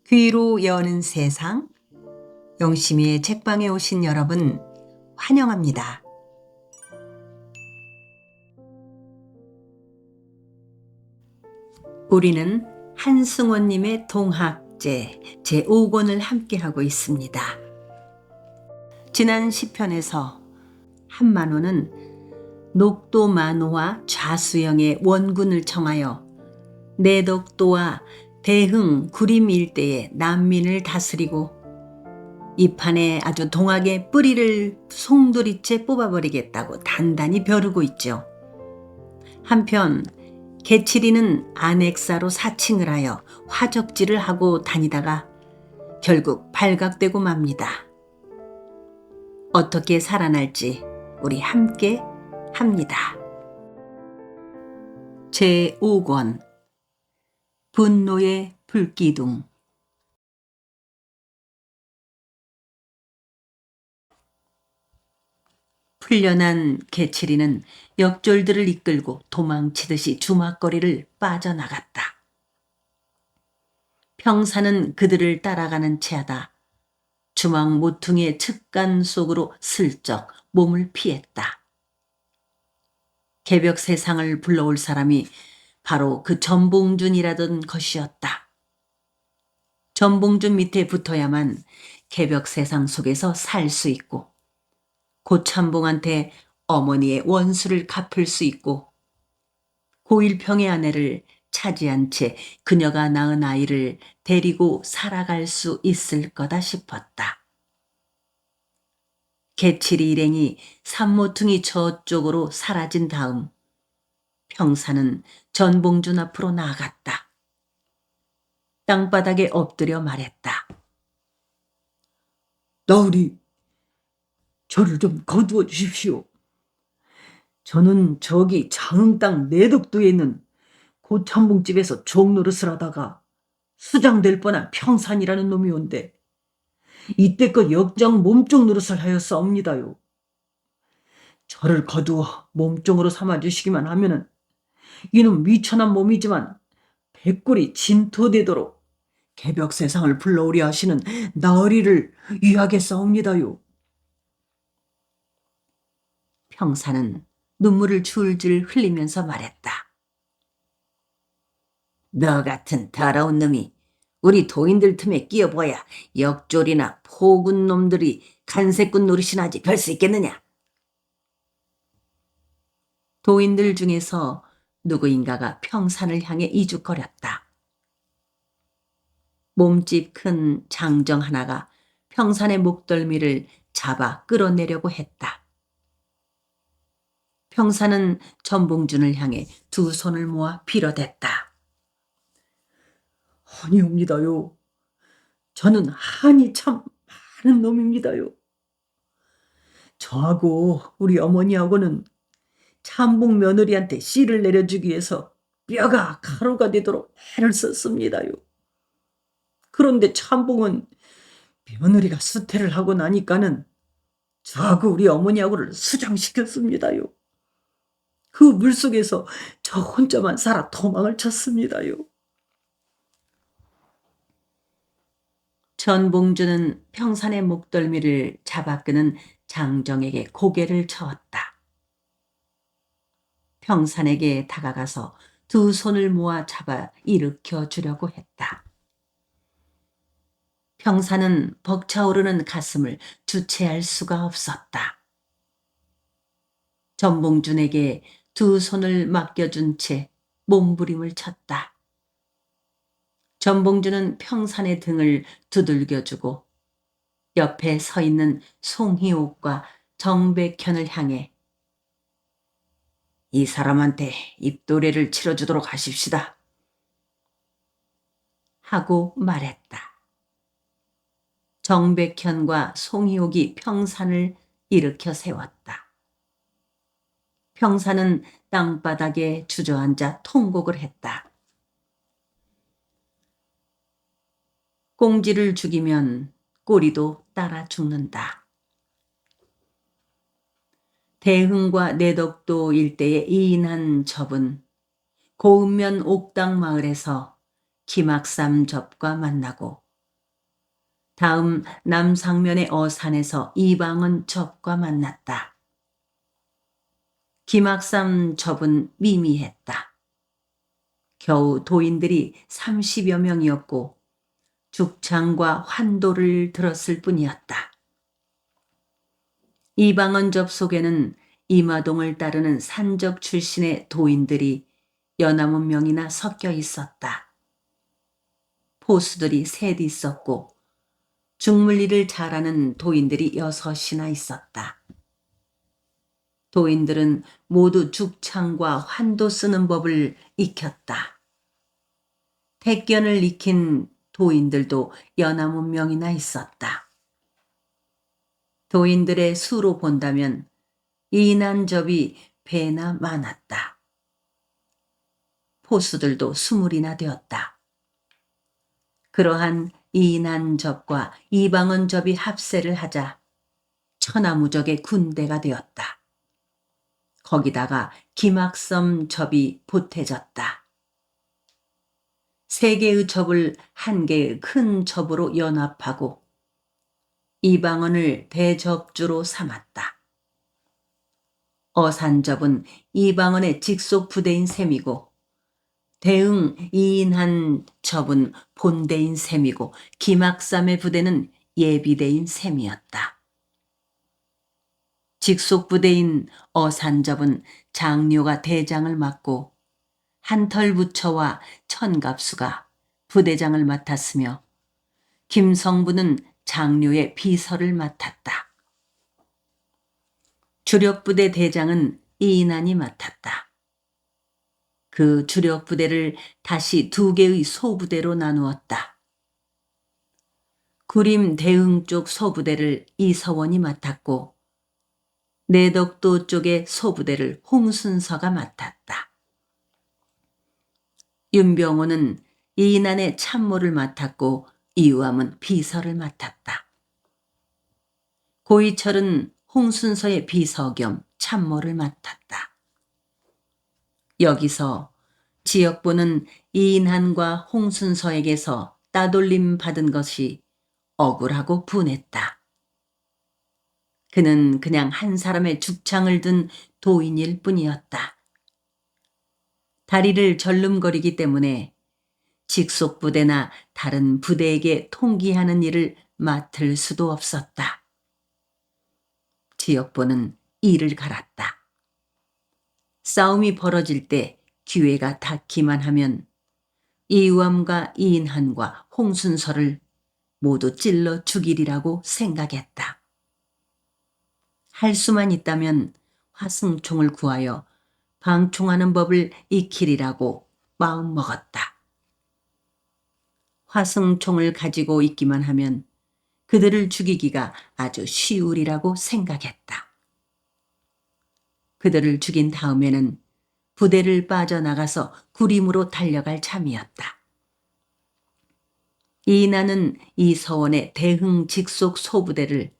귀로 여는 세상, 영심이의 책방에 오신 여러분 환영합니다. 우리는 한승원님의 동학제 제5권을 함께하고 있습니다. 지난 시편에서 한만호는 녹도 만호와 좌수영의 원군을 청하여 내덕도와 대흥 구림 일대의 난민을 다스리고 이 판에 아주 동학의 뿌리를 송두리째 뽑아버리겠다고 단단히 벼르고 있죠. 한편 개칠이는 안액사로 사칭을 하여 화적질을 하고 다니다가 결국 발각되고 맙니다. 어떻게 살아날지 우리 함께 합니다. 제5권 분노의 불기둥. 풀려난 개칠이는 역졸들을 이끌고 도망치듯이 주막거리를 빠져나갔다. 평사는 그들을 따라가는 채하다 주막 모퉁이의 측간 속으로 슬쩍 몸을 피했다. 개벽 세상을 불러올 사람이 바로 그 전봉준이라던 것이었다. 전봉준 밑에 붙어야만 개벽 세상 속에서 살 수 있고 고참봉한테 어머니의 원수를 갚을 수 있고 고일평의 아내를 차지한 채 그녀가 낳은 아이를 데리고 살아갈 수 있을 거다 싶었다. 개칠이 일행이 산모퉁이 저쪽으로 사라진 다음 평사는 전봉준 앞으로 나아갔다. 땅바닥에 엎드려 말했다. 나으리, 저를 좀 거두어 주십시오. 저는 저기 장흥 땅 내덕도에 있는 고참봉집에서 종노릇을 하다가 수장될 뻔한 평산이라는 놈이 온데 이때껏 역장 몸종 노릇을 하였사옵니다요. 저를 거두어 몸종으로 삼아주시기만 하면은 이놈 미천한 몸이지만 백골이 진토되도록 개벽 세상을 불러오려 하시는 나으리를 위하겠사옵니다요. 평사는 눈물을 줄줄 흘리면서 말했다. 너 같은 더러운 놈이 우리 도인들 틈에 끼어보아야 역졸이나 포군 놈들이 간세꾼 노릇이나 하지 별 수 있겠느냐? 도인들 중에서 누구인가가 평산을 향해 이죽거렸다. 몸집 큰 장정 하나가 평산의 목덜미를 잡아 끌어내려고 했다. 평사는 전봉준을 향해 두 손을 모아 빌어댔다. 아니옵니다요. 저는 한이 참 많은 놈입니다요. 저하고 우리 어머니하고는 참봉 며느리한테 씨를 내려주기 위해서 뼈가 가루가 되도록 애를 썼습니다요. 그런데 참봉은 며느리가 수태를 하고 나니까는 저하고 우리 어머니하고를 수장시켰습니다요. 그 물속에서 저 혼자만 살아 도망을 쳤습니다요. 전봉준은 평산의 목덜미를 잡아 끄는 장정에게 고개를 저었다. 평산에게 다가가서 두 손을 모아 잡아 일으켜 주려고 했다. 평산은 벅차오르는 가슴을 주체할 수가 없었다. 전봉준에게 두 손을 맡겨준 채 몸부림을 쳤다. 전봉준은 평산의 등을 두들겨주고 옆에 서 있는 송희옥과 정백현을 향해 이 사람한테 입도례를 치러주도록 하십시다 하고 말했다. 정백현과 송희옥이 평산을 일으켜 세웠다. 평산은 땅바닥에 주저앉아 통곡을 했다. 꽁지를 죽이면 꼬리도 따라 죽는다. 대흥과 내덕도 일대에 이인한 접은 고읍면 옥당 마을에서 기막삼 접과 만나고 다음 남상면의 어산에서 이방원 접과 만났다. 김학삼 접은 미미했다. 겨우 도인들이 30여 명이었고 죽창과 환도를 들었을 뿐이었다. 이방원 접 속에는 이마동을 따르는 산적 출신의 도인들이 여나무 명이나 섞여 있었다. 포수들이 셋 있었고 중물리를 잘하는 도인들이 6이나 있었다. 도인들은 모두 죽창과 환도 쓰는 법을 익혔다. 택견을 익힌 도인들도 여나무 명이나 있었다. 도인들의 수로 본다면 이난접이 배나 많았다. 포수들도 20이나 되었다. 그러한 이난접과 이방원접이 합세를 하자 천하무적의 군대가 되었다. 거기다가 김학섬 접이 보태졌다. 3개의 접을 1개의 큰 접으로 연합하고 이방원을 대접주로 삼았다. 어산접은 이방원의 직속 부대인 셈이고 대응 이인한 접은 본대인 셈이고 김학삼의 부대는 예비대인 셈이었다. 직속 부대인 어산접은 장료가 대장을 맡고 한털부처와 천갑수가 부대장을 맡았으며 김성부는 장료의 비서를 맡았다. 주력부대 대장은 이인한이 맡았다. 그 주력부대를 다시 2개의 소부대로 나누었다. 구림 대흥 쪽 소부대를 이서원이 맡았고 내덕도 쪽의 소부대를 홍순서가 맡았다. 윤병호는 이인한의 참모를 맡았고 이우암은 비서를 맡았다. 고이철은 홍순서의 비서 겸 참모를 맡았다. 여기서 지역부는 이인한과 홍순서에게서 따돌림 받은 것이 억울하고 분했다. 그는 그냥 한 사람의 죽창을 든 도인일 뿐이었다. 다리를 절름거리기 때문에 직속 부대나 다른 부대에게 통기하는 일을 맡을 수도 없었다. 지역부는 이를 갈았다. 싸움이 벌어질 때 기회가 닿기만 하면 이우암과 이인한과 홍순서를 모두 찔러 죽이리라고 생각했다. 할 수만 있다면 화승총을 구하여 방총하는 법을 익히리라고 마음먹었다. 화승총을 가지고 있기만 하면 그들을 죽이기가 아주 쉬우리라고 생각했다. 그들을 죽인 다음에는 부대를 빠져나가서 구림으로 달려갈 참이었다. 이인한은 이서원의 대흥 직속 소부대를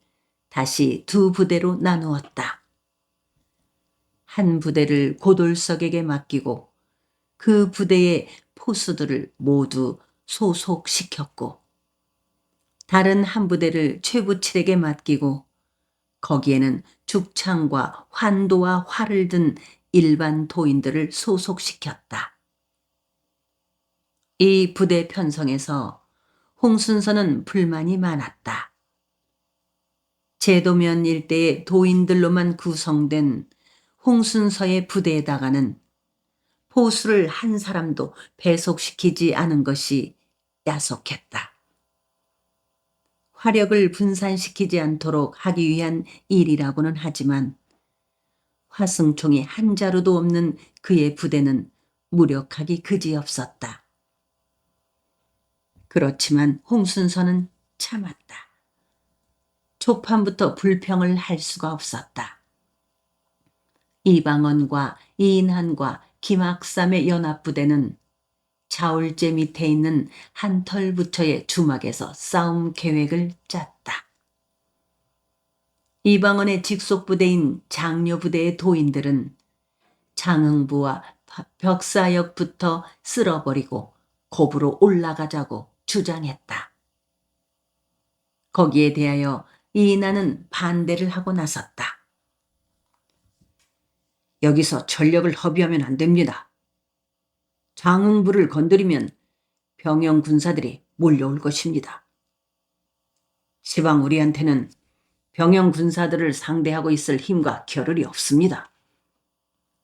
다시 2부대로 나누었다. 한 부대를 고돌석에게 맡기고 그 부대의 포수들을 모두 소속시켰고 다른 한 부대를 최부칠에게 맡기고 거기에는 죽창과 환도와 활을 든 일반 도인들을 소속시켰다. 이 부대 편성에서 홍순서는 불만이 많았다. 제도면 일대의 도인들로만 구성된 홍순서의 부대에다가는 포수를 한 사람도 배속시키지 않은 것이 야속했다. 화력을 분산시키지 않도록 하기 위한 일이라고는 하지만 화승총이 한 자루도 없는 그의 부대는 무력하기 그지없었다. 그렇지만 홍순서는 참았다. 초판부터 불평을 할 수가 없었다. 이방원과 이인한과 김학삼의 연합부대는 자울제 밑에 있는 한털부처의 주막에서 싸움 계획을 짰다. 이방원의 직속부대인 장려부대의 도인들은 장흥부와 벽사역부터 쓸어버리고 고부로 올라가자고 주장했다. 거기에 대하여 이인하는 반대를 하고 나섰다. 여기서 전력을 허비하면 안 됩니다. 장흥부를 건드리면 병영 군사들이 몰려올 것입니다. 시방 우리한테는 병영 군사들을 상대하고 있을 힘과 겨를이 없습니다.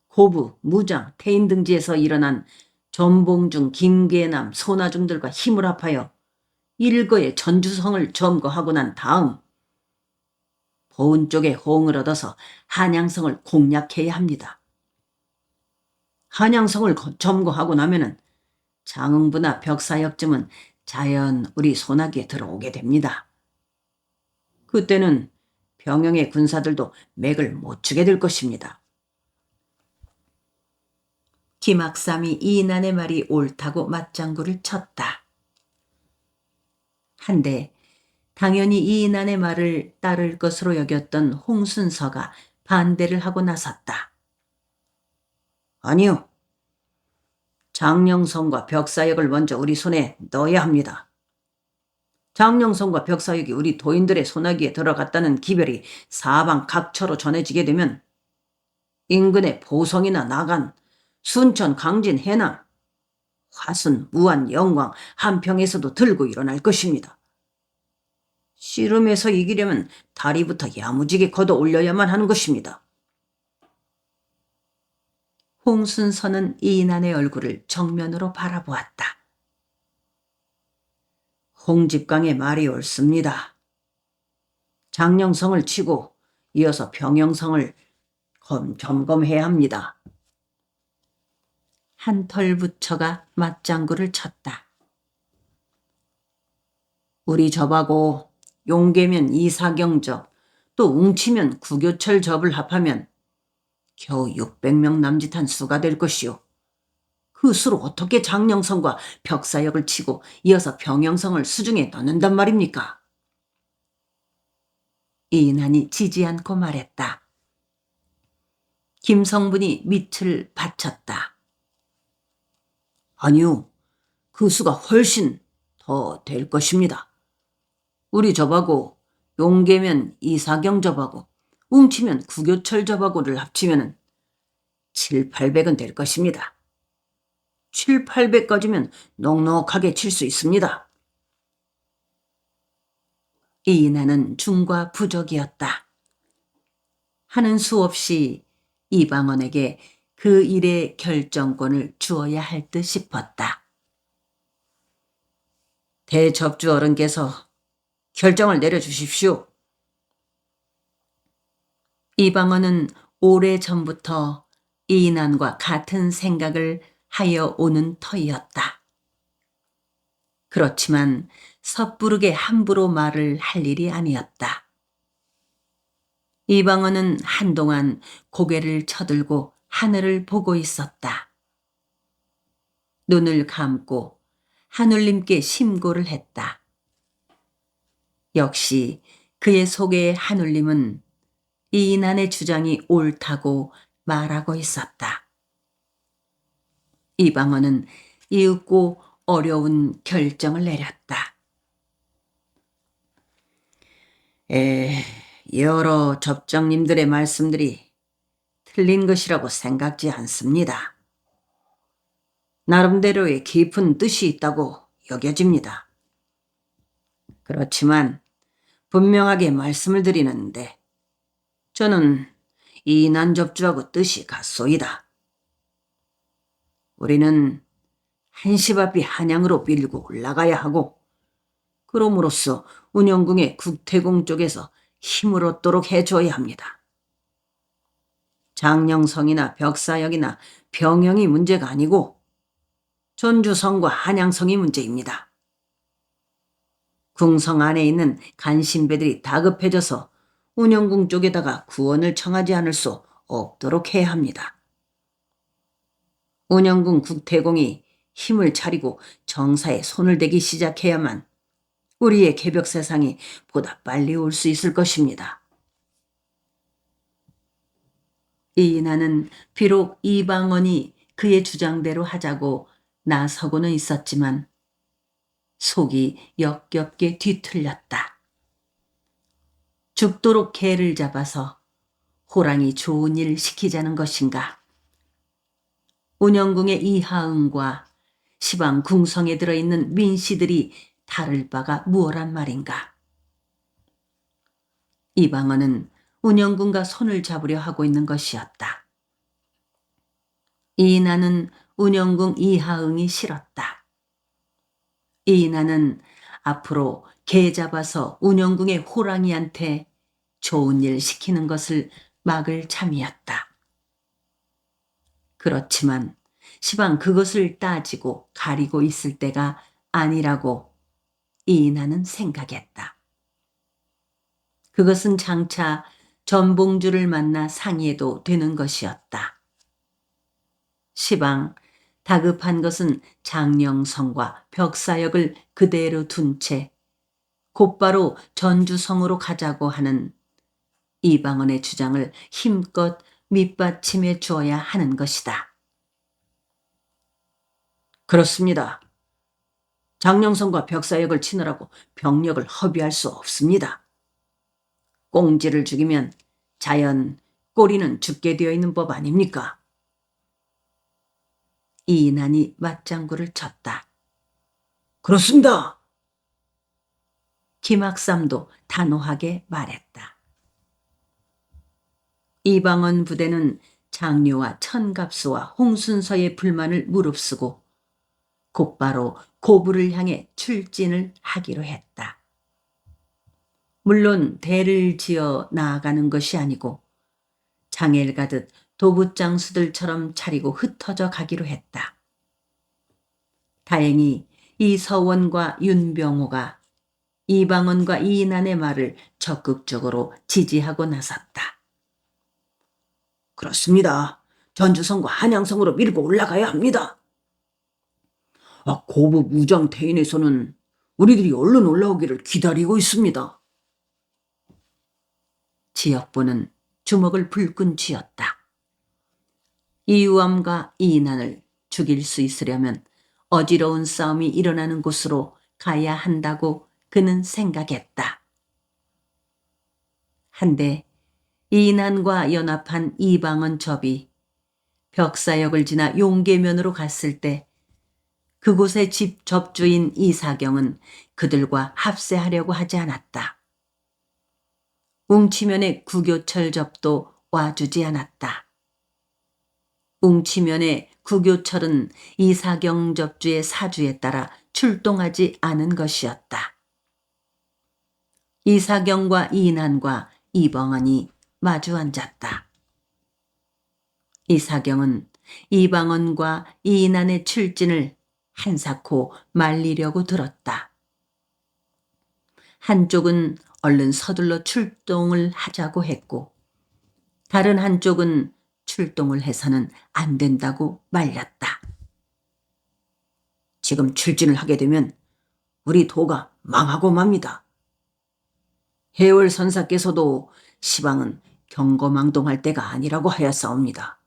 고부, 무장, 태인 등지에서 일어난 전봉중, 김계남, 손아중들과 힘을 합하여 일거의 전주성을 점거하고 난 다음 보은 쪽에 호응을 얻어서 한양성을 공략해야 합니다. 한양성을 점거하고 나면은 장흥부나 벽사역쯤은 자연 우리 손아귀에 들어오게 됩니다. 그때는 병영의 군사들도 맥을 못 추게 될 것입니다. 김학삼이 이인한의 말이 옳다고 맞장구를 쳤다. 한데 당연히 이인한의 말을 따를 것으로 여겼던 홍순서가 반대를 하고 나섰다. 아니요. 장령성과 벽사역을 먼저 우리 손에 넣어야 합니다. 장령성과 벽사역이 우리 도인들의 손아귀에 들어갔다는 기별이 사방 각처로 전해지게 되면 인근의 보성이나 나간, 순천, 강진, 해남, 화순, 무안, 영광, 한평에서도 들고 일어날 것입니다. 씨름에서 이기려면 다리부터 야무지게 걷어 올려야만 하는 것입니다. 홍순서는 이인한의 얼굴을 정면으로 바라보았다. 홍집강의 말이 옳습니다. 장령성을 치고 이어서 병영성을 점검해야 합니다. 한털 부처가 맞장구를 쳤다. 우리 접하고 용계면 이사경접, 또 웅치면 구교철 접을 합하면 겨우 600명 남짓한 수가 될 것이오. 그 수로 어떻게 장령성과 벽사역을 치고 이어서 병영성을 수중에 넣는단 말입니까? 이인한이 지지 않고 말했다. 김성분이 밑을 받쳤다. 아니요. 그 수가 훨씬 더 될 것입니다. 우리 접하고 용계면 이사경 접하고 웅치면 구교철 접하고를 합치면 7, 800은 될 것입니다. 7, 800까지면 넉넉하게 칠 수 있습니다. 이인하는 중과 부족이었다. 하는 수 없이 이방원에게 그 일의 결정권을 주어야 할 듯 싶었다. 대접주 어른께서 결정을 내려주십시오. 이방원은 오래전부터 이인한과 같은 생각을 하여 오는 터이었다. 그렇지만 섣부르게 함부로 말을 할 일이 아니었다. 이방원은 한동안 고개를 쳐들고 하늘을 보고 있었다. 눈을 감고 하늘님께 심고를 했다. 역시 그의 속에 하늘님은 이인한의 주장이 옳다고 말하고 있었다. 이방원은 이윽고 어려운 결정을 내렸다. 여러 접장님들의 말씀들이 틀린 것이라고 생각지 않습니다. 나름대로의 깊은 뜻이 있다고 여겨집니다. 그렇지만 분명하게 말씀을 드리는데 저는 이난 접주하고 뜻이 같소이다. 우리는 한시 앞이 한양으로 밀고 올라가야 하고 그럼으로써 운영궁의 국태공 쪽에서 힘을 얻도록 해줘야 합니다. 장령성이나 벽사역이나 병영이 문제가 아니고 전주성과 한양성이 문제입니다. 궁성 안에 있는 간신배들이 다급해져서 운영궁 쪽에다가 구원을 청하지 않을 수 없도록 해야 합니다. 운영궁 국태공이 힘을 차리고 정사에 손을 대기 시작해야만 우리의 개벽 세상이 보다 빨리 올 수 있을 것입니다. 이인하는 비록 이방원이 그의 주장대로 하자고 나서고는 있었지만 속이 역겹게 뒤틀렸다. 죽도록 개를 잡아서 호랑이 좋은 일 시키자는 것인가? 운영궁의 이하응과 시방 궁성에 들어있는 민씨들이 다를 바가 무엇란 말인가? 이방원은 운영궁과 손을 잡으려 하고 있는 것이었다. 이인하는 운영궁 이하응이 싫었다. 이인하는 앞으로 개 잡아서 운영궁의 호랑이한테 좋은 일 시키는 것을 막을 참이었다. 그렇지만 시방 그것을 따지고 가리고 있을 때가 아니라고 이인하는 생각했다. 그것은 장차 전봉주를 만나 상의해도 되는 것이었다. 시방 다급한 것은 장령성과 벽사역을 그대로 둔 채 곧바로 전주성으로 가자고 하는 이방원의 주장을 힘껏 밑받침해 주어야 하는 것이다. 그렇습니다. 장령성과 벽사역을 치느라고 병력을 허비할 수 없습니다. 꽁지를 죽이면 자연 꼬리는 죽게 되어 있는 법 아닙니까? 이인한이 맞장구를 쳤다. 그렇습니다. 김학삼도 단호하게 말했다. 이방원 부대는 장료와 천갑수와 홍순서의 불만을 무릅쓰고 곧바로 고부를 향해 출진을 하기로 했다. 물론 대를 지어 나아가는 것이 아니고 장애를 가듯 도부장수들처럼 차리고 흩어져 가기로 했다. 다행히 이서원과 윤병호가 이방원과 이인한의 말을 적극적으로 지지하고 나섰다. 그렇습니다. 전주성과 한양성으로 밀고 올라가야 합니다. 고부 무장 대인에서는 우리들이 얼른 올라오기를 기다리고 있습니다. 지역부는 주먹을 불끈 쥐었다. 이유암과 이인한을 죽일 수 있으려면 어지러운 싸움이 일어나는 곳으로 가야 한다고 그는 생각했다. 한데 이인한과 연합한 이방원 접이 벽사역을 지나 용계면으로 갔을 때 그곳의 집 접주인 이사경은 그들과 합세하려고 하지 않았다. 웅치면의 구교철 접도 와주지 않았다. 웅치면의 구교철은 이사경 접주의 사주에 따라 출동하지 않은 것이었다. 이사경과 이인한과 이방원이 마주 앉았다. 이사경은 이방원과 이인한의 출진을 한사코 말리려고 들었다. 한쪽은 얼른 서둘러 출동을 하자고 했고 다른 한쪽은 출동을 해서는 안 된다고 말렸다. 지금 출진을 하게 되면 우리 도가 망하고 맙니다. 해월 선사께서도 시방은 경거망동할 때가 아니라고 하였사옵니다.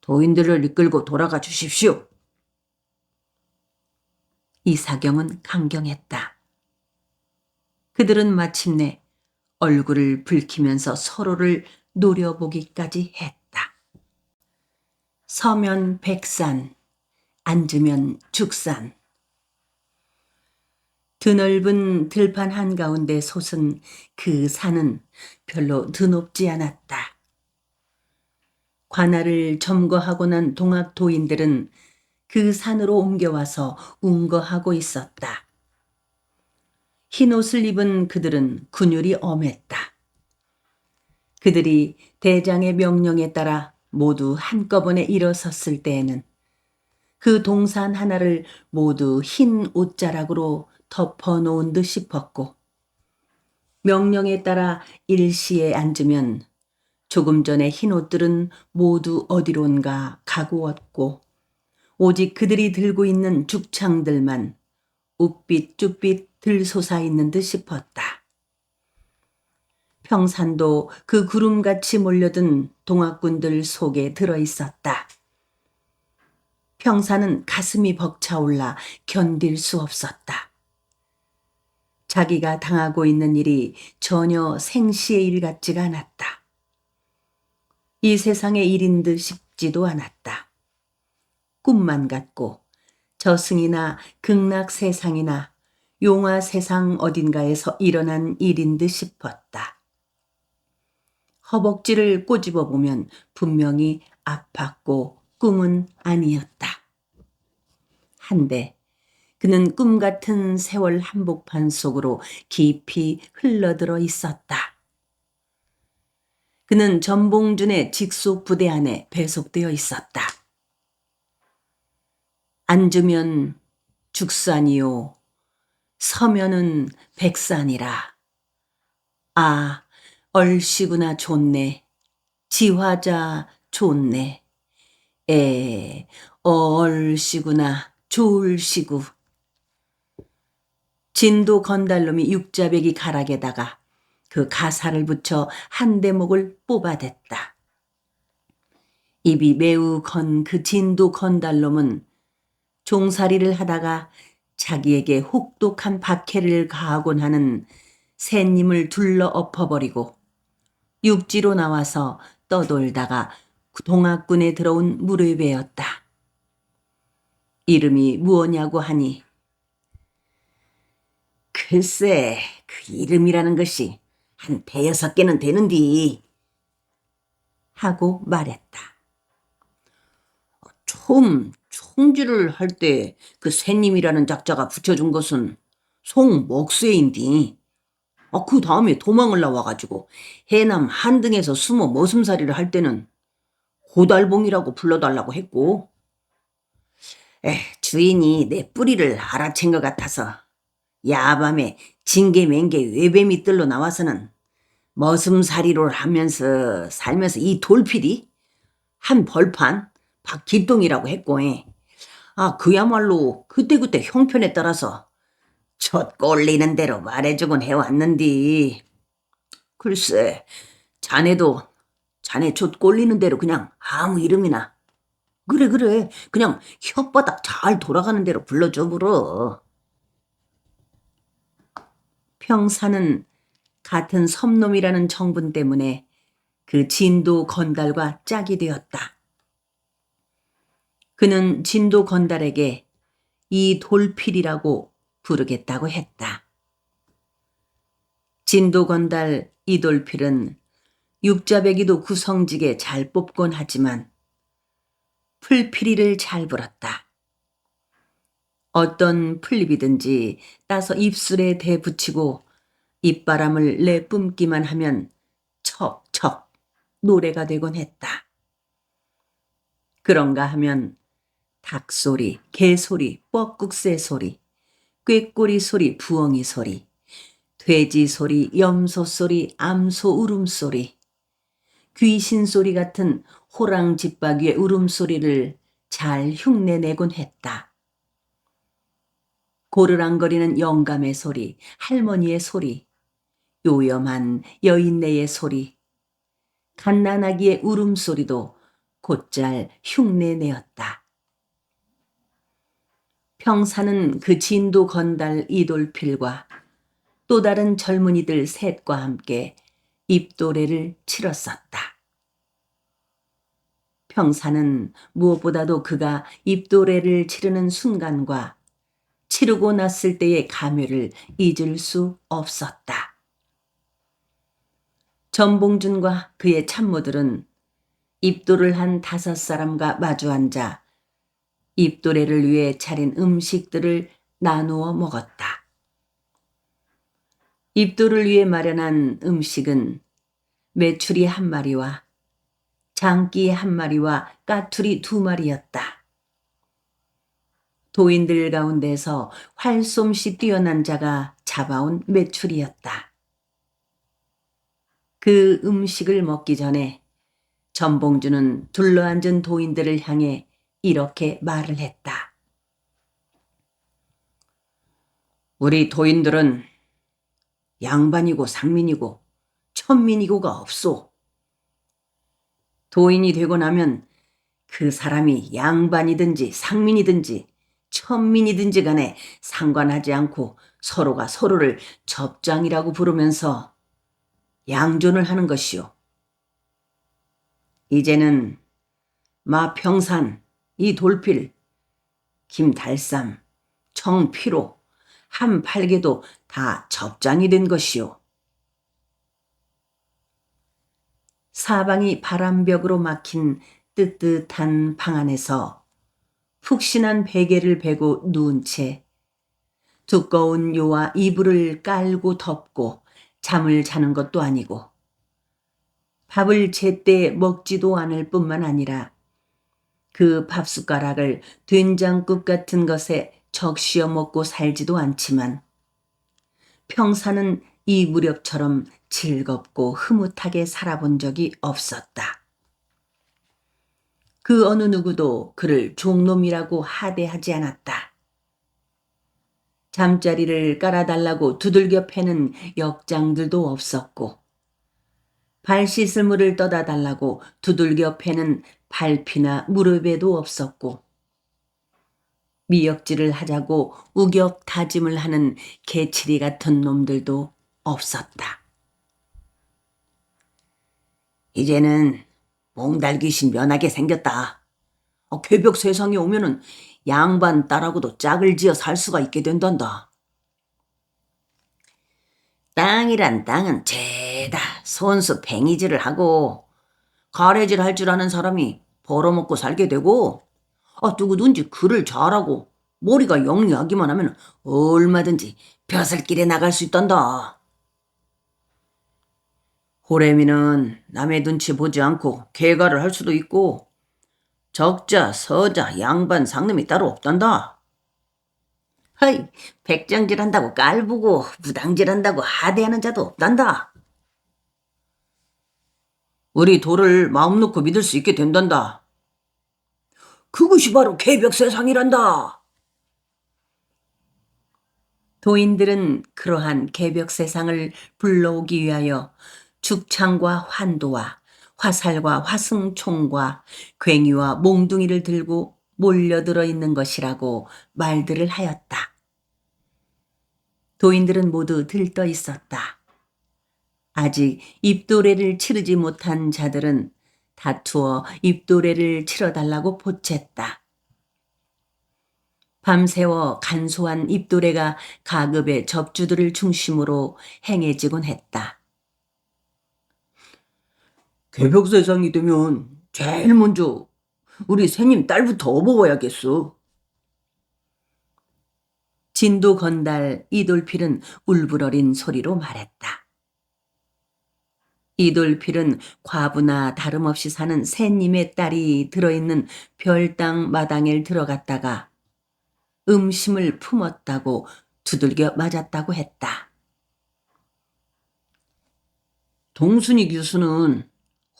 도인들을 이끌고 돌아가 주십시오. 이사경은 강경했다. 그들은 마침내 얼굴을 붉히면서 서로를 노려보기까지 했다. 서면 백산, 앉으면 죽산. 드넓은 들판 한가운데 솟은 그 산은 별로 드높지 않았다. 관할을 점거하고 난 동학도인들은 그 산으로 옮겨와서 운거하고 있었다. 흰옷을 입은 그들은 군율이 엄했다. 그들이 대장의 명령에 따라 모두 한꺼번에 일어섰을 때에는 그 동산 하나를 모두 흰 옷자락으로 덮어놓은 듯 싶었고 명령에 따라 일시에 앉으면 조금 전에 흰 옷들은 모두 어디론가 가구었고 오직 그들이 들고 있는 죽창들만 욱빛쭈빛 들솟아 있는 듯 싶었다. 평산도 그 구름같이 몰려든 동학군들 속에 들어있었다. 평산은 가슴이 벅차올라 견딜 수 없었다. 자기가 당하고 있는 일이 전혀 생시의 일 같지가 않았다. 이 세상의 일인 듯 싶지도 않았다. 꿈만 같고 저승이나 극락 세상이나 용화 세상 어딘가에서 일어난 일인 듯 싶었다. 허벅지를 꼬집어 보면 분명히 아팠고 꿈은 아니었다. 한데 그는 꿈 같은 세월 한복판 속으로 깊이 흘러들어 있었다. 그는 전봉준의 직속 부대 안에 배속되어 있었다. 앉으면 죽산이요, 서면은 백산이라. 아, 얼씨구나 좋네. 지화자 좋네. 얼씨구나 좋을시구. 진도 건달놈이 육자배기 가락에다가 그 가사를 붙여 한 대목을 뽑아댔다. 입이 매우 건 그 진도 건달놈은 종살이를 하다가 자기에게 혹독한 박해를 가하곤 하는 새님을 둘러 엎어버리고 육지로 나와서 떠돌다가 동학군에 들어온 무례배였다. 이름이 무엇냐고 하니 글쎄 그 이름이라는 것이 한 5-6개는 되는디 하고 말했다. 처음 총질을 할 때 그 새님이라는 작자가 붙여준 것은 송목쇠인디. 그 다음에 도망을 나와가지고 해남 한등에서 숨어 머슴살이를 할 때는 고달봉이라고 불러달라고 했고, 주인이 내 뿌리를 알아챈 것 같아서 야밤에 징계맹계 외뱀이 뜰로 나와서는 머슴살이를 하면서 살면서 이 돌필이 한 벌판 박길동이라고 했고, 그야말로 그때그때 형편에 따라서 젖 꼴리는 대로 말해주곤 해왔는디. 글쎄, 자네 젖 꼴리는 대로 그냥 아무 이름이나 그래 그냥 혓바닥 잘 돌아가는 대로 불러줘 불어. 평사는 같은 섬놈이라는 정분 때문에 그 진도 건달과 짝이 되었다. 그는 진도 건달에게 이 돌필이라고 부르겠다고 했다. 진도 건달 이돌필은 육자배기도 구성지게 잘 뽑곤 하지만 풀피리를 잘 불었다. 어떤 풀잎이든지 따서 입술에 대붙이고 입바람을 내뿜기만 하면 척척 노래가 되곤 했다. 그런가 하면 닭소리, 개소리, 뻐꾹새 소리, 꾀꼬리 소리, 부엉이 소리, 돼지 소리, 염소 소리, 암소 울음소리, 귀신 소리 같은 호랑 집박이의 울음소리를 잘 흉내내곤 했다. 고르랑거리는 영감의 소리, 할머니의 소리, 요염한 여인네의 소리, 갓난아기의 울음소리도 곧잘 흉내내었다. 평사는 그 진도 건달 이돌필과 또 다른 젊은이들 셋과 함께 입도례를 치렀었다. 평사는 무엇보다도 그가 입도례를 치르는 순간과 치르고 났을 때의 감회를 잊을 수 없었다. 전봉준과 그의 참모들은 입도를 한 5사람과 마주 앉아 입도례를 위해 차린 음식들을 나누어 먹었다. 입도를 위해 마련한 음식은 메추리 1마리와 장기 1마리와 까투리 2마리였다. 도인들 가운데서 활솜씨 뛰어난 자가 잡아온 메추리였다. 그 음식을 먹기 전에 전봉준은 둘러앉은 도인들을 향해 이렇게 말을 했다. 우리 도인들은 양반이고 상민이고 천민이고가 없소. 도인이 되고 나면 그 사람이 양반이든지 상민이든지 천민이든지 간에 상관하지 않고 서로가 서로를 접장이라고 부르면서 양존을 하는 것이요. 이제는 마평산, 이돌필, 김달삼, 청피로, 한팔개도 다 접장이 된 것이요. 사방이 바람벽으로 막힌 뜨뜻한 방 안에서 푹신한 베개를 베고 누운 채 두꺼운 요와 이불을 깔고 덮고 잠을 자는 것도 아니고 밥을 제때 먹지도 않을 뿐만 아니라 그 밥숟가락을 된장국 같은 것에 적시어 먹고 살지도 않지만 평사는 이 무렵처럼 즐겁고 흐뭇하게 살아본 적이 없었다. 그 어느 누구도 그를 종놈이라고 하대하지 않았다. 잠자리를 깔아달라고 두들겨 패는 역장들도 없었고 발 씻을 물을 떠다 달라고 두들겨 패는 발피나 무릎에도 없었고 미역질을 하자고 우격 다짐을 하는 개치리 같은 놈들도 없었다. 이제는 몽달귀신 면하게 생겼다. 괴벽 세상에 오면은 양반 딸하고도 짝을 지어 살 수가 있게 된단다. 땅이란 땅은 죄다 손수 팽이질을 하고 가래질 할 줄 아는 사람이 벌어먹고 살게 되고 누구든지 글을 잘하고 머리가 영리하기만 하면 얼마든지 벼슬길에 나갈 수 있단다. 호래미는 남의 눈치 보지 않고 개가를 할 수도 있고 적자, 서자, 양반, 상놈이 따로 없단다. 허이, 백장질한다고 깔보고 무당질한다고 하대하는 자도 없단다. 우리 도를 마음 놓고 믿을 수 있게 된단다. 그것이 바로 개벽 세상이란다. 도인들은 그러한 개벽 세상을 불러오기 위하여 죽창과 환도와 화살과 화승총과 괭이와 몽둥이를 들고 몰려들어 있는 것이라고 말들을 하였다. 도인들은 모두 들떠 있었다. 아직 입도례를 치르지 못한 자들은 다투어 입도례를 치러달라고 보챘다. 밤새워 간소한 입도례가 가급의 접주들을 중심으로 행해지곤 했다. 개벽 세상이 되면 제일 먼저 우리 새님 딸부터 업어봐야겠어. 진도 건달 이돌필은 울부러린 소리로 말했다. 이돌필은 과부나 다름없이 사는 새님의 딸이 들어있는 별당 마당에 들어갔다가 음심을 품었다고 두들겨 맞았다고 했다. 동순이 교수는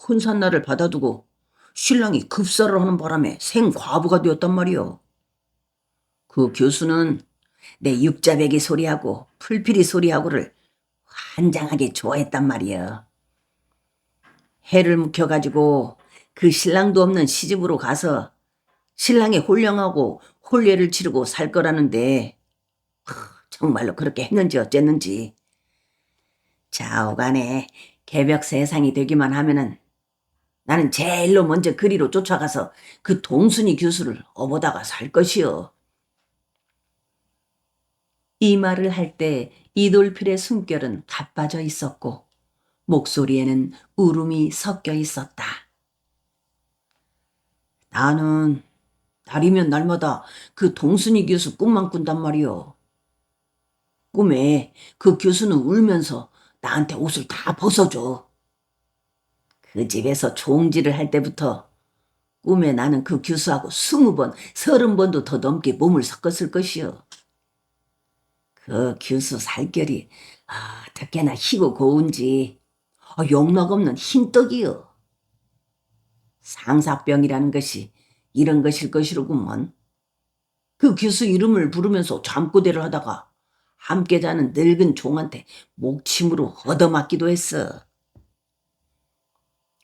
혼산날을 받아두고 신랑이 급사를 하는 바람에 생과부가 되었단 말이오. 그 교수는 내 육자배기 소리하고 풀피리 소리하고를 환장하게 좋아했단 말이오. 해를 묵혀가지고 그 신랑도 없는 시집으로 가서 신랑이 홀령하고 혼례를 치르고 살 거라는데 정말로 그렇게 했는지 어쨌는지 좌우간에 개벽 세상이 되기만 하면은 나는 제일로 먼저 그리로 쫓아가서 그 동순이 교수를 업어다가 살 것이요. 이 말을 할 때 이돌필의 숨결은 가빠져 있었고 목소리에는 울음이 섞여 있었다. 나는 날이면 날마다 그 동순이 교수 꿈만 꾼단 말이오. 꿈에 그 교수는 울면서 나한테 옷을 다 벗어줘. 그 집에서 종지를 할 때부터 꿈에 나는 그 교수하고 20번, 30번도 더 넘게 몸을 섞었을 것이오. 그 교수 살결이 어떻게나 희고 고운지 영락없는 흰떡이요. 상사병이라는 것이 이런 것일 것이로구먼. 그 교수 이름을 부르면서 잠꼬대를 하다가 함께 자는 늙은 종한테 목침으로 얻어맞기도 했어.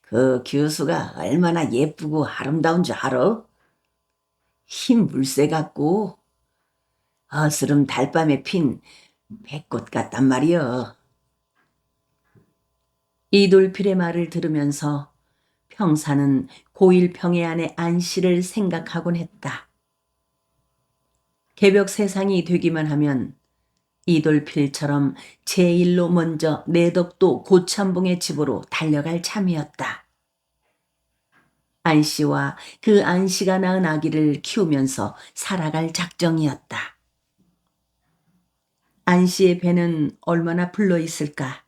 그 교수가 얼마나 예쁘고 아름다운 줄 알아? 흰 물새 같고 어스름 달밤에 핀 배꽃 같단 말이여. 이돌필의 말을 들으면서 평사는 고일평의 아내 안씨를 생각하곤 했다. 개벽 세상이 되기만 하면 이돌필처럼 제일로 먼저 내덕도 고참봉의 집으로 달려갈 참이었다. 안씨와 그 안씨가 낳은 아기를 키우면서 살아갈 작정이었다. 안씨의 배는 얼마나 불러 있을까?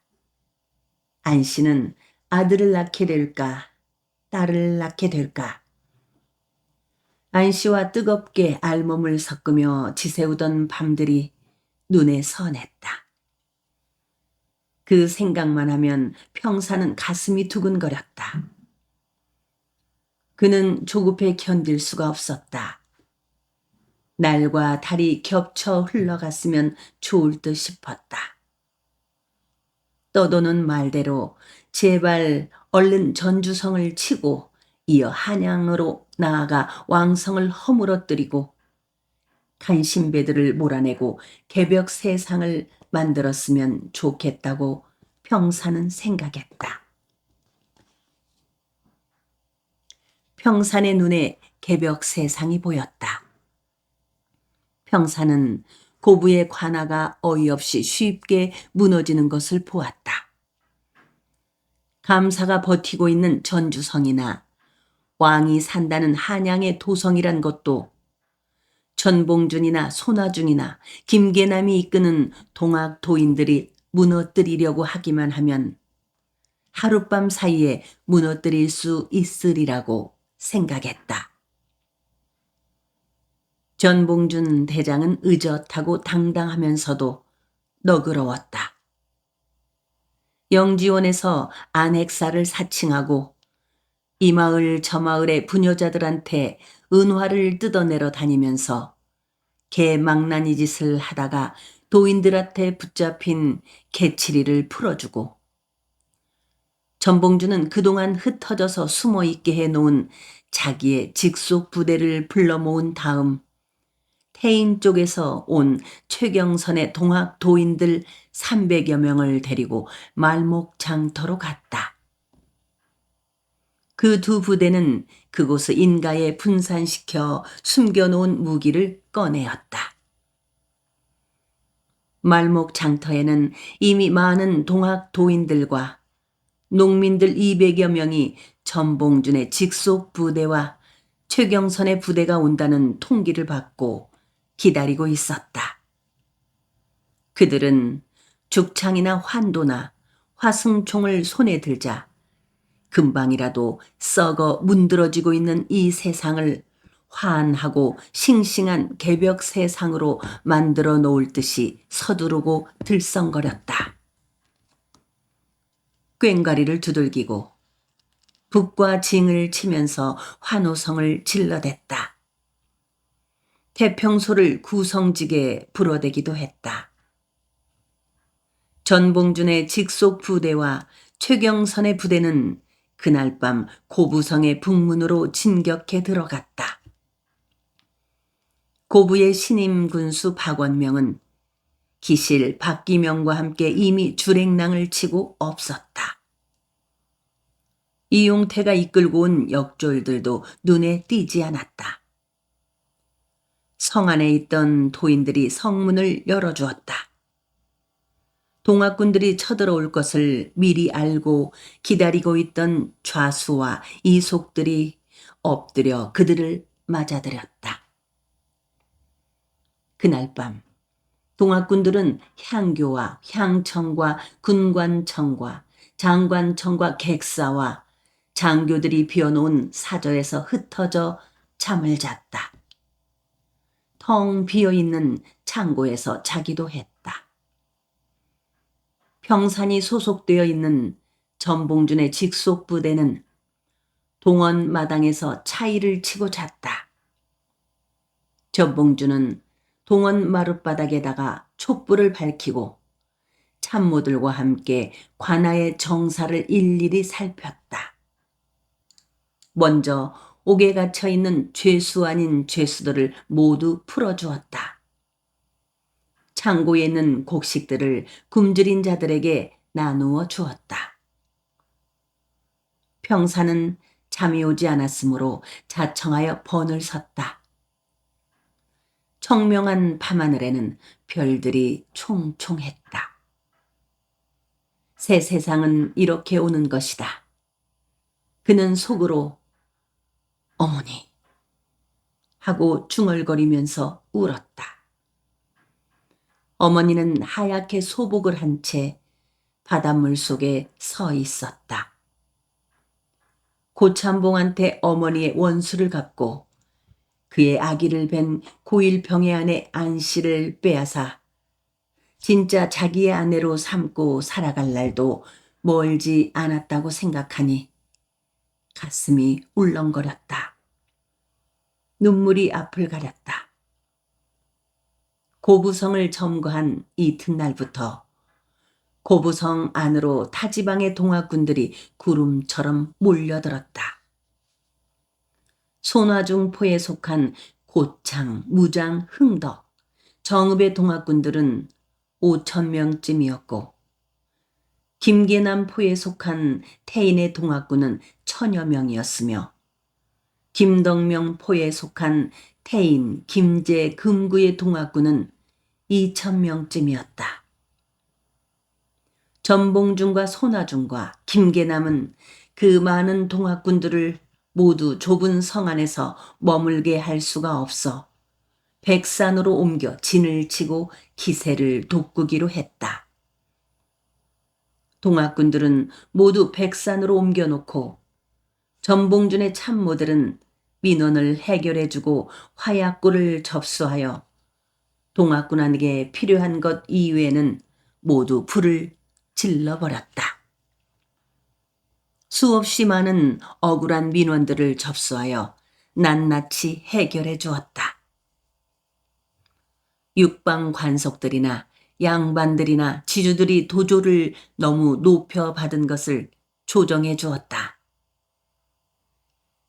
안씨는 아들을 낳게 될까? 딸을 낳게 될까? 안씨와 뜨겁게 알몸을 섞으며 지새우던 밤들이 눈에 선했다. 그 생각만 하면 평사는 가슴이 두근거렸다. 그는 조급해 견딜 수가 없었다. 날과 달이 겹쳐 흘러갔으면 좋을 듯 싶었다. 떠도는 말대로 제발 얼른 전주성을 치고 이어 한양으로 나아가 왕성을 허물어뜨리고 간신배들을 몰아내고 개벽 세상을 만들었으면 좋겠다고 평사는 생각했다. 평산의 눈에 개벽 세상이 보였다. 평사는 고부의 관아가 어이없이 쉽게 무너지는 것을 보았다. 감사가 버티고 있는 전주성이나 왕이 산다는 한양의 도성이란 것도 전봉준이나 손아중이나 김계남이 이끄는 동학 도인들이 무너뜨리려고 하기만 하면 하룻밤 사이에 무너뜨릴 수 있으리라고 생각했다. 전봉준 대장은 의젓하고 당당하면서도 너그러웠다. 영지원에서 안핵사를 사칭하고 이 마을 저 마을의 부녀자들한테 은화를 뜯어내러 다니면서 개망나니 짓을 하다가 도인들한테 붙잡힌 개치리를 풀어주고 전봉준은 그동안 흩어져서 숨어 있게 해놓은 자기의 직속 부대를 불러 모은 다음 태인 쪽에서 온 최경선의 동학 도인들 300여 명을 데리고 말목장터로 갔다. 그 두 부대는 그곳의 인가에 분산시켜 숨겨놓은 무기를 꺼내었다. 말목장터에는 이미 많은 동학 도인들과 농민들 200여 명이 전봉준의 직속 부대와 최경선의 부대가 온다는 통기를 받고 기다리고 있었다. 그들은 죽창이나 환도나 화승총을 손에 들자 금방이라도 썩어 문드러지고 있는 이 세상을 환하고 싱싱한 개벽 세상으로 만들어 놓을 듯이 서두르고 들썽거렸다. 꽹과리를 두들기고 북과 징을 치면서 환호성을 질러댔다. 태평소를 구성지게 불어대기도 했다. 전봉준의 직속 부대와 최경선의 부대는 그날 밤 고부성의 북문으로 진격해 들어갔다. 고부의 신임 군수 박원명은 기실 박기명과 함께 이미 주랭랑을 치고 없었다. 이용태가 이끌고 온 역졸들도 눈에 띄지 않았다. 성 안에 있던 도인들이 성문을 열어주었다. 동학군들이 쳐들어올 것을 미리 알고 기다리고 있던 좌수와 이속들이 엎드려 그들을 맞아들였다. 그날 밤 동학군들은 향교와 향청과 군관청과 장관청과 객사와 장교들이 비워놓은 사저에서 흩어져 잠을 잤다. 텅 비어있는 창고에서 자기도 했다. 평산이 소속되어 있는 전봉준의 직속 부대는 동원 마당에서 차이를 치고 잤다. 전봉준은 동원 마룻바닥에다가 촛불을 밝히고 참모들과 함께 관아의 정사를 일일이 살폈다. 먼저 옥에 갇혀 있는 죄수 아닌 죄수들을 모두 풀어주었다. 창고에 있는 곡식들을 굶주린 자들에게 나누어 주었다. 평사는 잠이 오지 않았으므로 자청하여 번을 섰다. 청명한 밤하늘에는 별들이 총총했다. 새 세상은 이렇게 오는 것이다. 그는 속으로 어머니 하고 중얼거리면서 울었다. 어머니는 하얗게 소복을 한 채 바닷물 속에 서 있었다. 고참봉한테 어머니의 원수를 갚고 그의 아기를 뵌 고일 병의 아내 안씨를 빼앗아 진짜 자기의 아내로 삼고 살아갈 날도 멀지 않았다고 생각하니 가슴이 울렁거렸다. 눈물이 앞을 가렸다. 고부성을 점거한 이튿날부터 고부성 안으로 타지방의 동학군들이 구름처럼 몰려들었다. 손화중포에 속한 고창, 무장, 흥덕, 정읍의 동학군들은 5,000명쯤이었고 김계남포에 속한 태인의 동학군은 1,000여 명이었으며 김덕명포에 속한 태인, 김제, 금구의 동학군은 2,000명쯤이었다. 전봉준과 손화중과 김계남은 그 많은 동학군들을 모두 좁은 성 안에서 머물게 할 수가 없어 백산으로 옮겨 진을 치고 기세를 돋구기로 했다. 동학군들은 모두 백산으로 옮겨놓고 전봉준의 참모들은 민원을 해결해주고 화약고를 접수하여 동학군에게 필요한 것 이외에는 모두 불을 질러버렸다. 수없이 많은 억울한 민원들을 접수하여 낱낱이 해결해 주었다. 육방 관속들이나 양반들이나 지주들이 도조를 너무 높여 받은 것을 조정해 주었다.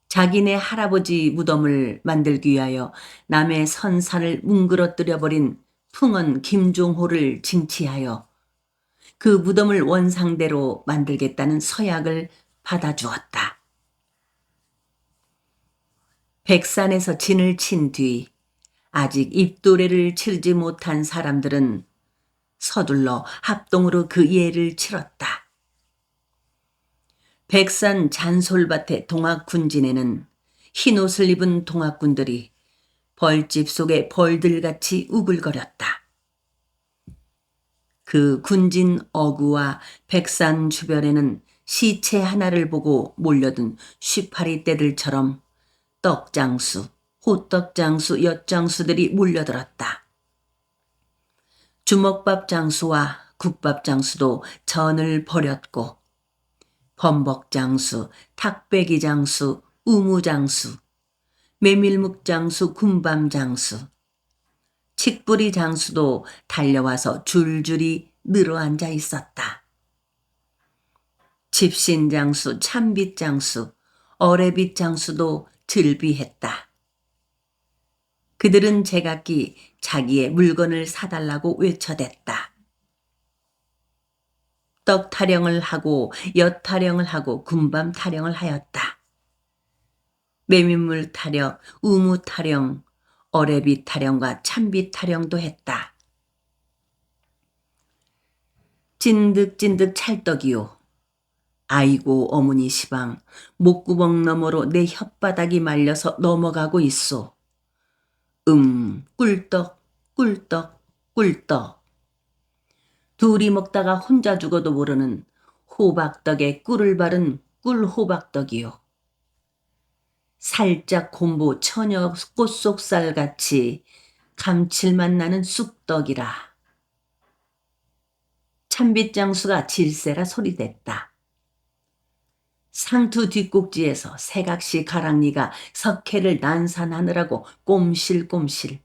자기네 할아버지 무덤을 만들기 위하여 남의 선산을 뭉그러뜨려버린 풍원 김종호를 징치하여 그 무덤을 원상대로 만들겠다는 서약을 받아주었다. 백산에서 진을 친 뒤 아직 입도례를 치르지 못한 사람들은 서둘러 합동으로 그 예를 치렀다. 백산 잔솔밭의 동학군진에는 흰옷을 입은 동학군들이 벌집 속에 벌들같이 우글거렸다. 그 군진 어구와 백산 주변에는 시체 하나를 보고 몰려든 쉬파리 떼들처럼 떡장수, 호떡장수, 엿장수들이 몰려들었다. 주먹밥 장수와 국밥 장수도 전을 벌였고 범벅장수, 탁배기 장수, 우무장수, 메밀묵 장수, 군밤 장수, 칡뿌리 장수도 달려와서 줄줄이 늘어앉아 있었다. 집신 장수, 참빗 장수, 어레빗 장수도 즐비했다. 그들은 제각기 자기의 물건을 사달라고 외쳐댔다. 떡 타령을 하고 엿 타령을 하고 군밤 타령을 하였다. 메밀물 타령, 우무 타령, 어레빗 타령과 참빗 타령도 했다. 찐득찐득 찰떡이요. 아이고 어머니 시방, 목구멍 너머로 내 혓바닥이 말려서 넘어가고 있소. 꿀떡, 꿀떡, 꿀떡. 둘이 먹다가 혼자 죽어도 모르는 호박떡에 꿀을 바른 꿀호박떡이요. 살짝 곰보 처녀 꽃속살같이 감칠맛 나는 쑥떡이라. 참빗장수가 질세라 소리댔다. 상투 뒷꼭지에서 새각시 가랑니가 석회를 난산하느라고 꼼실꼼실.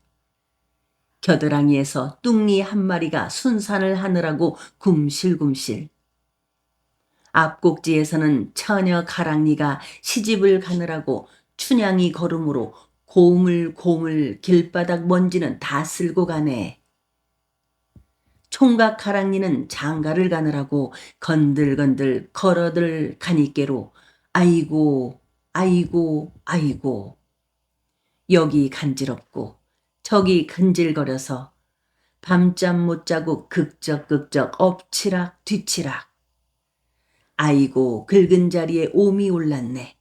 겨드랑이에서 뚱니 한 마리가 순산을 하느라고 굼실굼실. 앞꼭지에서는 처녀 가랑니가 시집을 가느라고 춘향이 걸음으로 고물고물 길바닥 먼지는 다 쓸고 가네. 총각 하랑이는 장가를 가느라고 건들건들 걸어들 가니께로 아이고 아이고 아이고 여기 간지럽고 저기 근질거려서 밤잠 못 자고 극적극적 엎치락 뒤치락. 아이고 긁은 자리에 옴이 올랐네.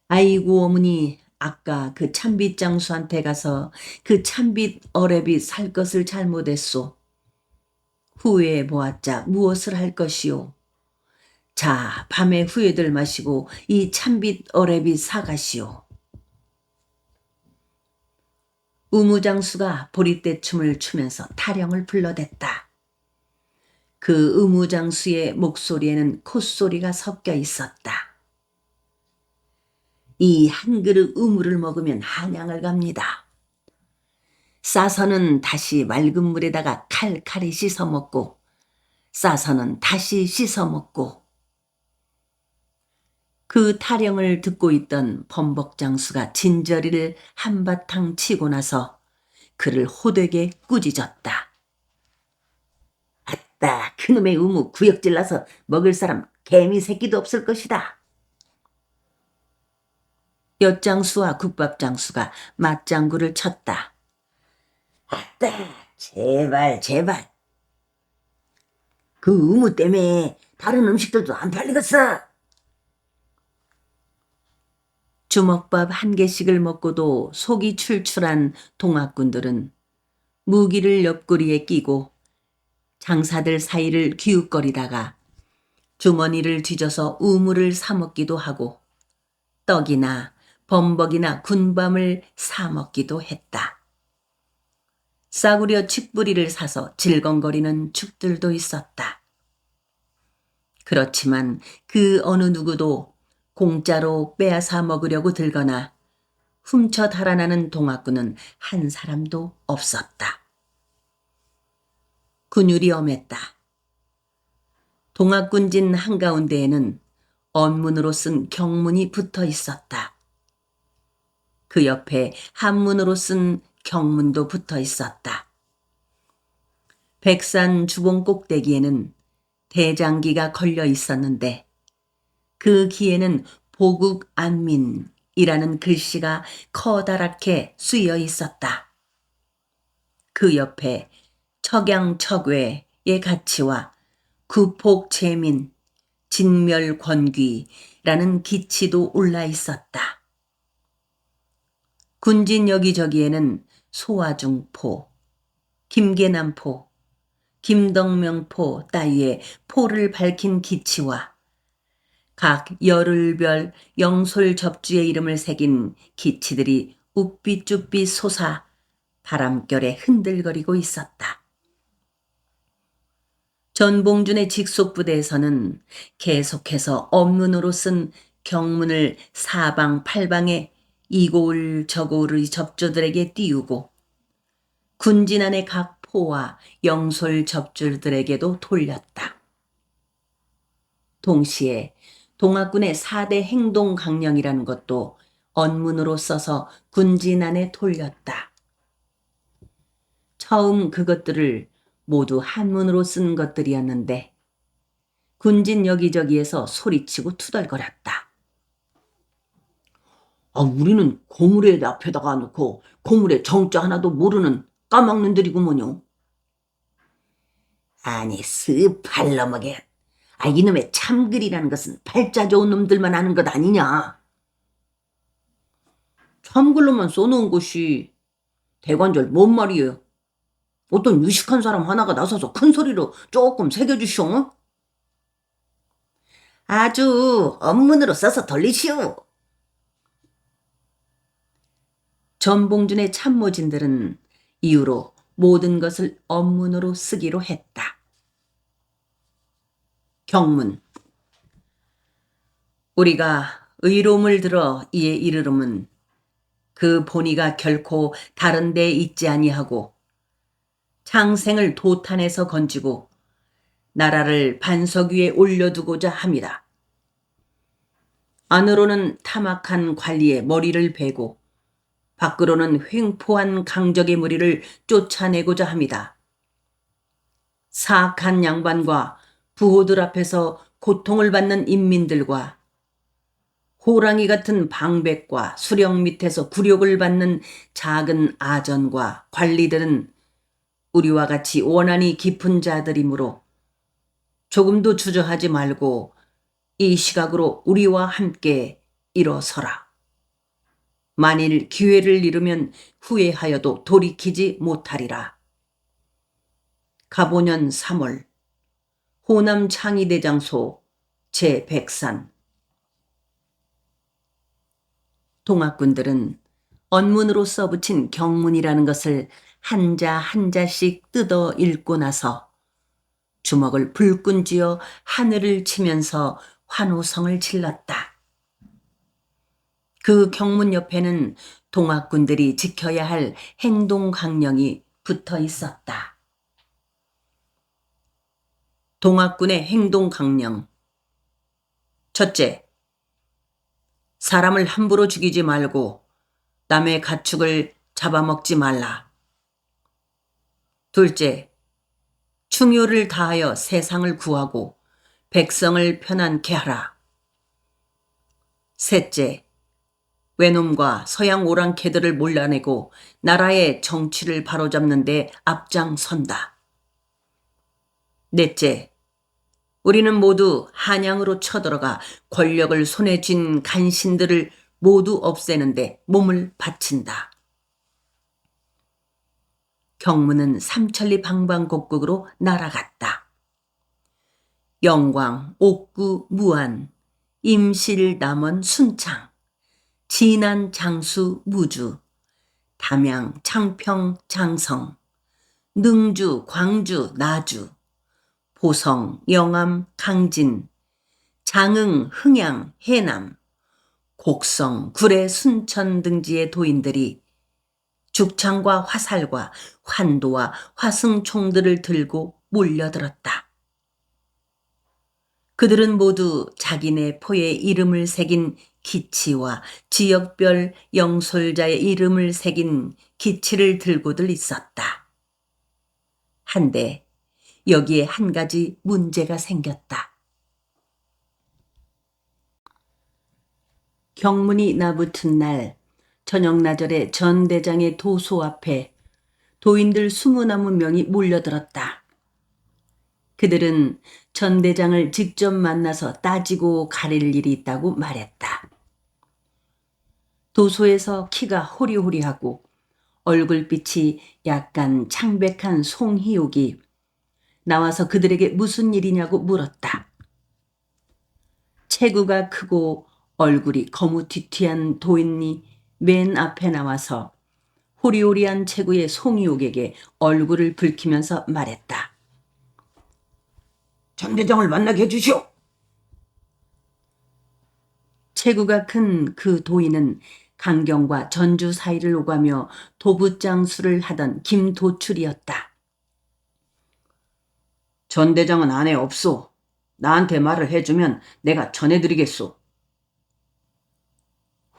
아이고 어머니 아까 그 참빗 장수한테 가서 그 참빗 어랩이 살 것을 잘못했소. 후회해 보았자 무엇을 할 것이오. 자 밤에 후회들 마시고 이 참빗 어랩이 사가시오. 우무장수가 보리떼 춤을 추면서 타령을 불러댔다. 그 우무장수의 목소리에는 콧소리가 섞여 있었다. 이 한 그릇 우무를 먹으면 한양을 갑니다. 싸서는 다시 맑은 물에다가 칼칼이 씻어 먹고 싸서는 다시 씻어 먹고. 그 타령을 듣고 있던 범벅장수가 진저리를 한바탕 치고 나서 그를 호되게 꾸짖었다. 아따 그놈의 우무 구역질나서 먹을 사람 개미 새끼도 없을 것이다. 엿장수와 국밥장수가 맞장구를 쳤다. 아따 제발 제발. 그 우무 때문에 다른 음식들도 안 팔리겠어. 주먹밥 한 개씩을 먹고도 속이 출출한 동학군들은 무기를 옆구리에 끼고 장사들 사이를 기웃거리다가 주머니를 뒤져서 우물을 사 먹기도 하고 떡이나 범벅이나 군밤을 사 먹기도 했다. 싸구려 칡뿌리를 사서 질겅거리는 축들도 있었다. 그렇지만 그 어느 누구도 공짜로 빼앗아 먹으려고 들거나 훔쳐 달아나는 동학군은 한 사람도 없었다. 군율이 엄했다. 동학군진 한가운데에는 언문으로 쓴 경문이 붙어 있었다. 그 옆에 한문으로 쓴 경문도 붙어 있었다. 백산 주봉 꼭대기에는 대장기가 걸려 있었는데 그 기에는 보국안민이라는 글씨가 커다랗게 쓰여 있었다. 그 옆에 척양척외의 가치와 구폭재민, 진멸권귀라는 기치도 올라 있었다. 군진 여기저기에는 소화중포, 김계남포, 김덕명포 따위의 포를 밝힌 기치와 각 열흘별 영솔접주의 이름을 새긴 기치들이 우삐쭈삐 솟아 바람결에 흔들거리고 있었다. 전봉준의 직속부대에서는 계속해서 언문으로 쓴 경문을 사방팔방에 이고을 저고을의 접주들에게 띄우고 군진 안의 각 포와 영솔 접주들에게도 돌렸다. 동시에 동학군의 4대 행동강령이라는 것도 언문으로 써서 군진 안에 돌렸다. 처음 그것들을 모두 한문으로 쓴 것들이었는데 군진 여기저기에서 소리치고 투덜거렸다. 우리는 고물에 앞에다가 놓고 고물에 정자 하나도 모르는 까막눈들이구먼요. 아니 습팔러먹에. 이놈의 참글이라는 것은 팔자 좋은 놈들만 아는 것 아니냐. 참글로만 써놓은 것이 대관절 뭔 말이에요. 어떤 유식한 사람 하나가 나서서 큰 소리로 조금 새겨주시오. 아주 언문으로 써서 돌리시오. 전봉준의 참모진들은 이후로 모든 것을 언문으로 쓰기로 했다. 경문. 우리가 의로움을 들어 이에 이르름은 그 본의가 결코 다른 데 있지 아니하고 창생을 도탄에서 건지고 나라를 반석 위에 올려두고자 합니다. 안으로는 탐악한 관리의 머리를 베고 밖으로는 횡포한 강적의 무리를 쫓아내고자 합니다. 사악한 양반과 부호들 앞에서 고통을 받는 인민들과 호랑이 같은 방백과 수령 밑에서 굴욕을 받는 작은 아전과 관리들은 우리와 같이 원한이 깊은 자들이므로 조금도 주저하지 말고 이 시각으로 우리와 함께 일어서라. 만일 기회를 잃으면 후회하여도 돌이키지 못하리라. 가보년 3월 호남 창의대장소 제100산. 동학군들은 언문으로 써붙인 경문이라는 것을 한자 한자씩 뜯어 읽고 나서 주먹을 불끈 쥐어 하늘을 치면서 환호성을 질렀다. 그 경문 옆에는 동학군들이 지켜야 할 행동 강령이 붙어 있었다. 동학군의 행동 강령. 첫째, 사람을 함부로 죽이지 말고 남의 가축을 잡아먹지 말라. 둘째, 충효를 다하여 세상을 구하고 백성을 편안케 하라. 셋째, 외놈과 서양 오랑캐들을 몰라내고 나라의 정치를 바로잡는 데 앞장선다. 넷째, 우리는 모두 한양으로 쳐들어가 권력을 손에 쥔 간신들을 모두 없애는데 몸을 바친다. 경문은 삼천리 방방곡곡으로 날아갔다. 영광, 옥구, 무안, 임실, 남원, 순창, 진안, 장수, 무주, 담양, 창평, 장성, 능주, 광주, 나주, 보성, 영암, 강진, 장흥, 흥양, 해남, 곡성, 구례, 순천 등지의 도인들이 죽창과 화살과 환도와 화승총들을 들고 몰려들었다. 그들은 모두 자기네 포에 이름을 새긴 기치와 지역별 영솔자의 이름을 새긴 기치를 들고들 있었다. 한데 여기에 한 가지 문제가 생겼다. 경문이 나붙은 날 저녁나절에 전대장의 도소 앞에 도인들 20명이 몰려들었다. 그들은 전대장을 직접 만나서 따지고 가릴 일이 있다고 말했다. 도소에서 키가 호리호리하고 얼굴빛이 약간 창백한 송희옥이 나와서 그들에게 무슨 일이냐고 물었다. 체구가 크고 얼굴이 거무튀튀한 도인이 맨 앞에 나와서 호리호리한 체구의 송희옥에게 얼굴을 붉히면서 말했다. 전대장을 만나게 해주시오. 체구가 큰 그 도인은 강경과 전주 사이를 오가며 도부장수를 하던 김도출이었다. 전대장은 안에 없소. 나한테 말을 해주면 내가 전해드리겠소.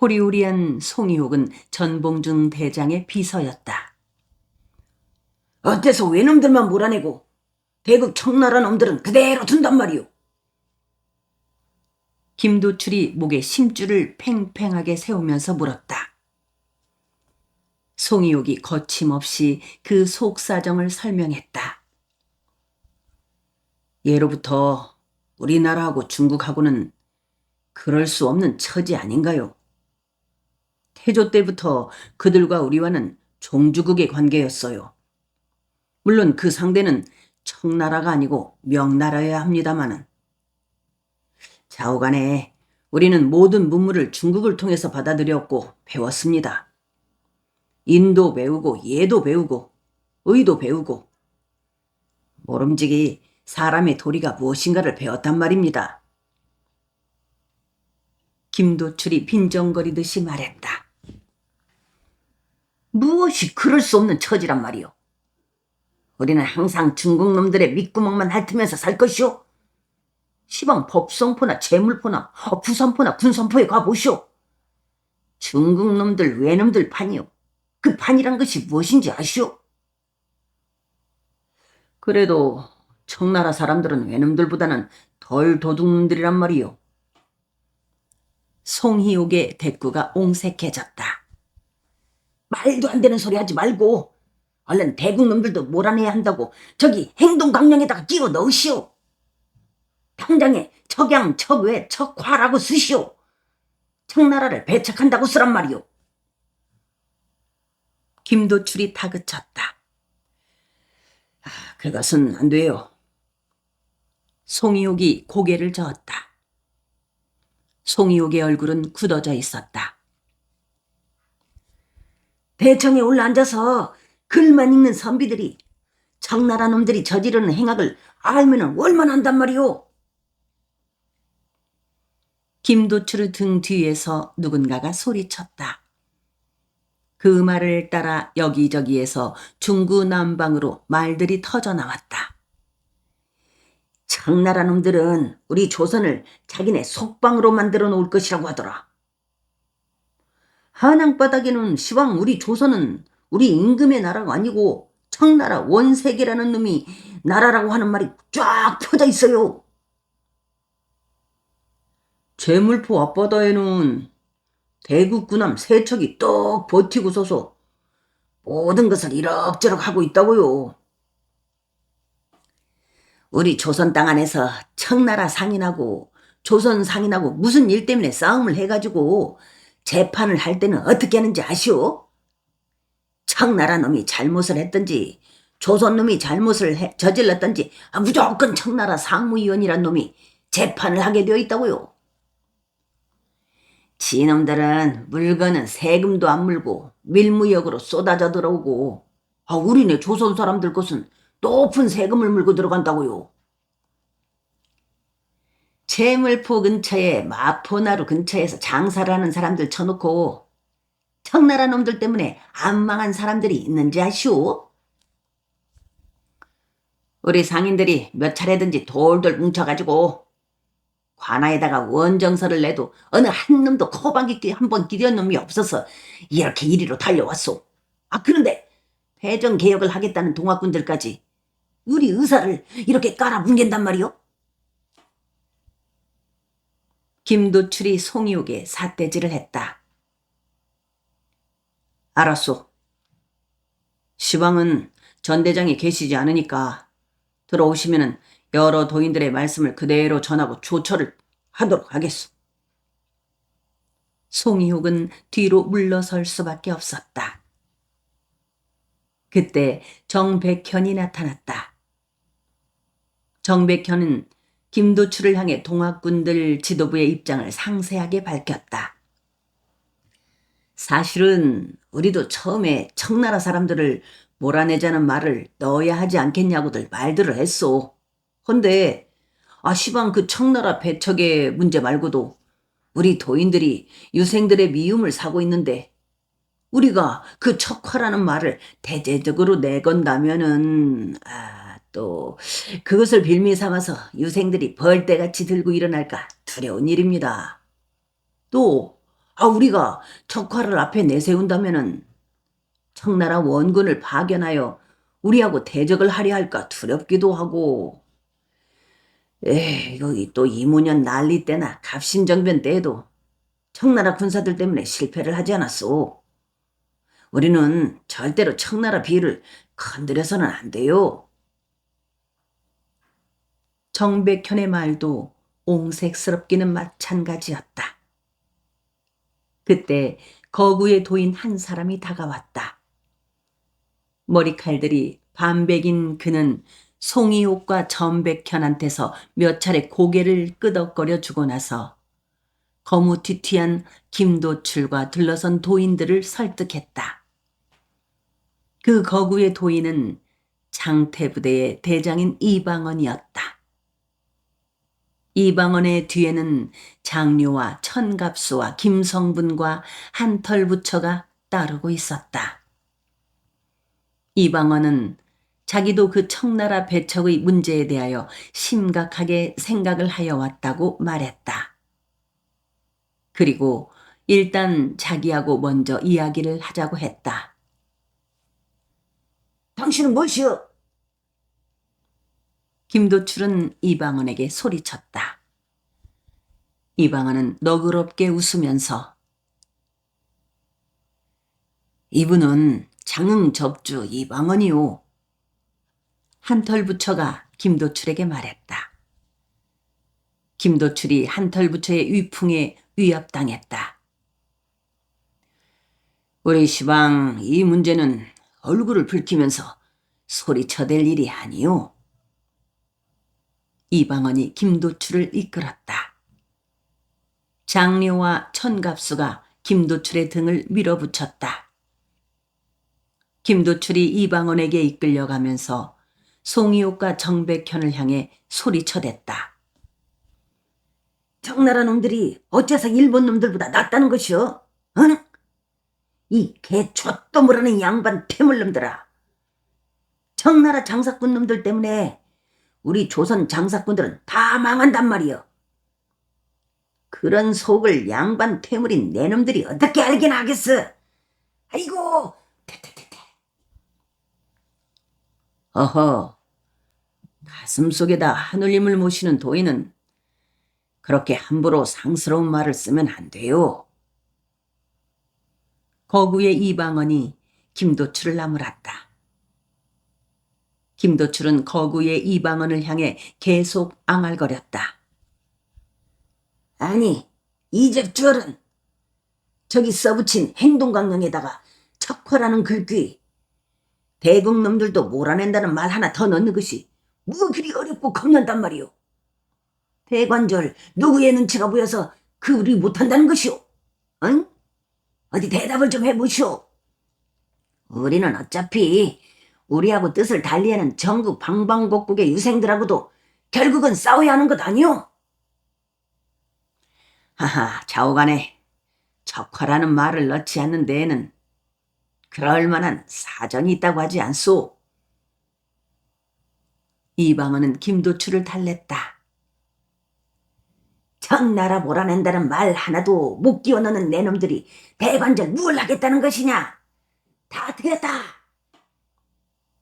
호리호리한 송희옥은 전봉준 대장의 비서였다. 어때서 외놈들만 몰아내고 대국 청나라 놈들은 그대로 둔단 말이오. 김도출이 목에 심줄을 팽팽하게 세우면서 물었다. 송희옥이 거침없이 그 속사정을 설명했다. 예로부터 우리나라하고 중국하고는 그럴 수 없는 처지 아닌가요? 태조 때부터 그들과 우리와는 종주국의 관계였어요. 물론 그 상대는 청나라가 아니고 명나라여야 합니다마는. 좌우간에 우리는 모든 문물을 중국을 통해서 받아들였고 배웠습니다. 인도 배우고 예도 배우고 의도 배우고 모름지기 사람의 도리가 무엇인가를 배웠단 말입니다. 김도출이 빈정거리듯이 말했다. 무엇이 그럴 수 없는 처지란 말이오. 우리는 항상 중국 놈들의 밑구멍만 핥으면서 살 것이오. 시방 법성포나 재물포나 부산포나 군산포에 가보시오. 중국 놈들 외놈들 판이오. 그 판이란 것이 무엇인지 아시오? 그래도 청나라 사람들은 외놈들보다는 덜 도둑놈들이란 말이요. 송희옥의 대꾸가 옹색해졌다. 말도 안 되는 소리 하지 말고 얼른 대국놈들도 몰아내야 한다고 저기 행동강령에다가 끼워 넣으시오. 당장에 척양, 척외, 척화라고 쓰시오. 청나라를 배척한다고 쓰란 말이오. 김도출이 다그쳤다. 그것은 안 돼요. 송희옥이 고개를 저었다. 송희옥의 얼굴은 굳어져 있었다. 대청에 올라앉아서 글만 읽는 선비들이 청나라 놈들이 저지르는 행악을 알면은 얼마나 한단 말이오. 김도출의 등 뒤에서 누군가가 소리쳤다. 그 말을 따라 여기저기에서 중구난방으로 말들이 터져 나왔다. 청나라 놈들은 우리 조선을 자기네 속방으로 만들어 놓을 것이라고 하더라. 한양바닥에는 시방 우리 조선은 우리 임금의 나라가 아니고 청나라 원색이라는 놈이 나라라고 하는 말이 쫙 펴져 있어요. 제물포 앞바다에는 대국 군함 세 척이 떡 버티고 서서 모든 것을 이럭저럭 하고 있다고요. 우리 조선 땅 안에서 청나라 상인하고 조선 상인하고 무슨 일 때문에 싸움을 해가지고 재판을 할 때는 어떻게 하는지 아시오? 청나라 놈이 잘못을 했든지 조선 놈이 잘못을 저질렀든지 무조건 청나라 상무위원이란 놈이 재판을 하게 되어 있다고요. 지놈들은 물건은 세금도 안 물고 밀무역으로 쏟아져 들어오고 우리네 조선 사람들 것은 높은 세금을 물고 들어간다고요. 제물포 근처에 마포나루 근처에서 장사를 하는 사람들 쳐놓고 청나라 놈들 때문에 안 망한 사람들이 있는지 아시오? 우리 상인들이 몇 차례든지 돌돌 뭉쳐가지고 관아에다가 원정서를 내도 어느 한 놈도 코방귀 한번 기대는 놈이 없어서 이렇게 이리로 달려왔소. 그런데 패전개혁을 하겠다는 동학군들까지 우리 의사를 이렇게 깔아뭉갠단 말이오? 김도출이 송희옥에 삿대질을 했다. 알았소. 시방은 전대장이 계시지 않으니까 들어오시면은 여러 도인들의 말씀을 그대로 전하고 조처를 하도록 하겠소. 송희옥은 뒤로 물러설 수밖에 없었다. 그때 정백현이 나타났다. 정백현은 김도출을 향해 동학군들 지도부의 입장을 상세하게 밝혔다. 사실은 우리도 처음에 청나라 사람들을 몰아내자는 말을 넣어야 하지 않겠냐고들 말들을 했소. 헌데 시방 그 청나라 배척의 문제 말고도 우리 도인들이 유생들의 미움을 사고 있는데 우리가 그 척화라는 말을 대대적으로 내건다면은 또 그것을 빌미 삼아서 유생들이 벌떼같이 들고 일어날까 두려운 일입니다. 또 우리가 척화를 앞에 내세운다면은 청나라 원군을 파견하여 우리하고 대적을 하려 할까 두렵기도 하고 여기 또 이모년 난리 때나 갑신정변 때에도 청나라 군사들 때문에 실패를 하지 않았소. 우리는 절대로 청나라 비위를 건드려서는 안 돼요. 정백현의 말도 옹색스럽기는 마찬가지였다. 그때 거구의 도인 한 사람이 다가왔다. 머리칼들이 반백인 그는 송희옥과 정백현한테서 몇 차례 고개를 끄덕거려 주고 나서 거무튀튀한 김도출과 둘러선 도인들을 설득했다. 그 거구의 도인은 장태부대의 대장인 이방원이었다. 이방원의 뒤에는 장료와 천갑수와 김성분과 한털부처가 따르고 있었다. 이방원은 자기도 그 청나라 배척의 문제에 대하여 심각하게 생각을 하여 왔다고 말했다. 그리고 일단 자기하고 먼저 이야기를 하자고 했다. 당신은 무엇이여? 김도출은 이방원에게 소리쳤다. 이방원은 너그럽게 웃으면서 이분은 장흥 접주 이방원이요. 한털 부처가 김도출에게 말했다. 김도출이 한털 부처의 위풍에 위압당했다. 우리 시방 이 문제는 얼굴을 붉히면서 소리쳐댈 일이 아니오. 이방원이 김도출을 이끌었다. 장려와 천갑수가 김도출의 등을 밀어붙였다. 김도출이 이방원에게 이끌려가면서 송이옥과 정백현을 향해 소리쳐댔다. 청나라 놈들이 어째서 일본 놈들보다 낫다는 것이오? 응? 이 개초도 모르는 양반 퇴물놈들아. 청나라 장사꾼 놈들 때문에 우리 조선 장사꾼들은 다 망한단 말이오. 그런 속을 양반 퇴물인 내 놈들이 어떻게 알긴 하겠어? 아이고, 퇴퇴퇴퇴. 어허, 가슴속에다 하늘님을 모시는 도인은 그렇게 함부로 상스러운 말을 쓰면 안 돼요. 거구의 이방원이 김도출을 나무랐다. 김도출은 거구의 이방원을 향해 계속 앙알거렸다. 아니, 이집주얼은 저기 써붙인 행동강령에다가 척화라는 글귀, 대국 놈들도 몰아낸다는 말 하나 더 넣는 것이 뭐 그리 어렵고 겁난단 말이오. 대관절 누구의 눈치가 보여서 그리 못한다는 것이오. 응? 어디 대답을 좀 해보시오. 우리는 어차피 우리하고 뜻을 달리하는 전국 방방곡곡의 유생들하고도 결국은 싸워야 하는 것 아니오? 하하, 좌우간에 척화라는 말을 넣지 않는 데에는 그럴 만한 사정이 있다고 하지 않소. 이방원은 김도출을 달랬다. 청나라 몰아낸다는 말 하나도 못 끼워 넣는 내 놈들이 대관절 뭘 하겠다는 것이냐? 다 틀렸다.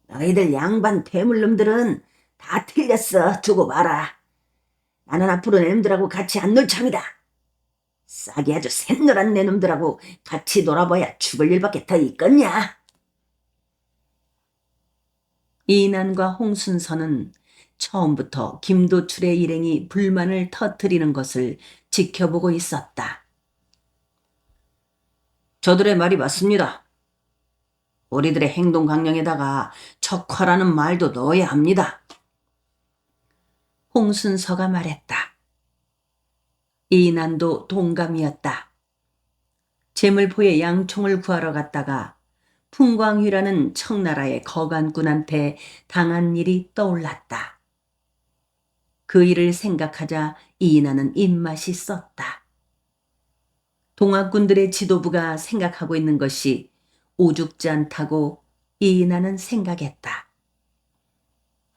너희들 양반 퇴물놈들은 다 틀렸어. 두고 봐라. 나는 앞으로 내 놈들하고 같이 안 놀 참이다. 싹이 아주 샛노란 내 놈들하고 같이 놀아봐야 죽을 일밖에 더 있겠냐? 이난과 홍순서는 처음부터 김도출의 일행이 불만을 터뜨리는 것을 지켜보고 있었다. 저들의 말이 맞습니다. 우리들의 행동 강령에다가 척화라는 말도 넣어야 합니다. 홍순서가 말했다. 이난도 동감이었다. 제물포에 양총을 구하러 갔다가 풍광휘라는 청나라의 거간꾼한테 당한 일이 떠올랐다. 그 일을 생각하자 이난은 입맛이 썼다. 동학군들의 지도부가 생각하고 있는 것이 오죽지 않다고 이난은 생각했다.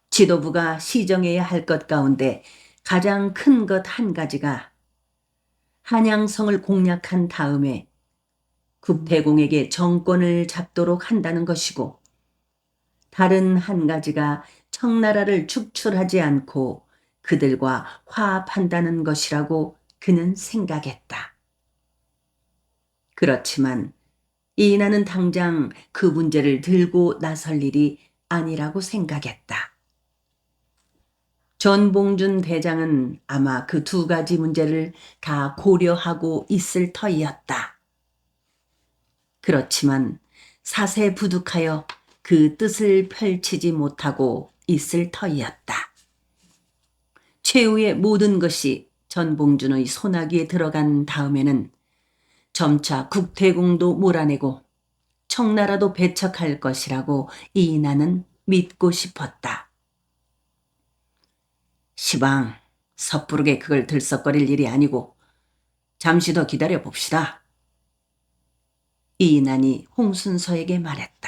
지도부가 시정해야 할 것 가운데 가장 큰 것 한 가지가 한양성을 공략한 다음에 국태공에게 정권을 잡도록 한다는 것이고, 다른 한 가지가 청나라를 축출하지 않고 그들과 화합한다는 것이라고 그는 생각했다. 그렇지만 이난은 당장 그 문제를 들고 나설 일이 아니라고 생각했다. 전봉준 대장은 아마 그 두 가지 문제를 다 고려하고 있을 터이었다. 그렇지만 사세부득하여 그 뜻을 펼치지 못하고 있을 터이었다. 최후의 모든 것이 전봉준의 소나기에 들어간 다음에는 점차 국태공도 몰아내고 청나라도 배척할 것이라고 이난은 믿고 싶었다. 시방, 섣부르게 그걸 들썩거릴 일이 아니고 잠시 더 기다려 봅시다. 이난이 홍순서에게 말했다.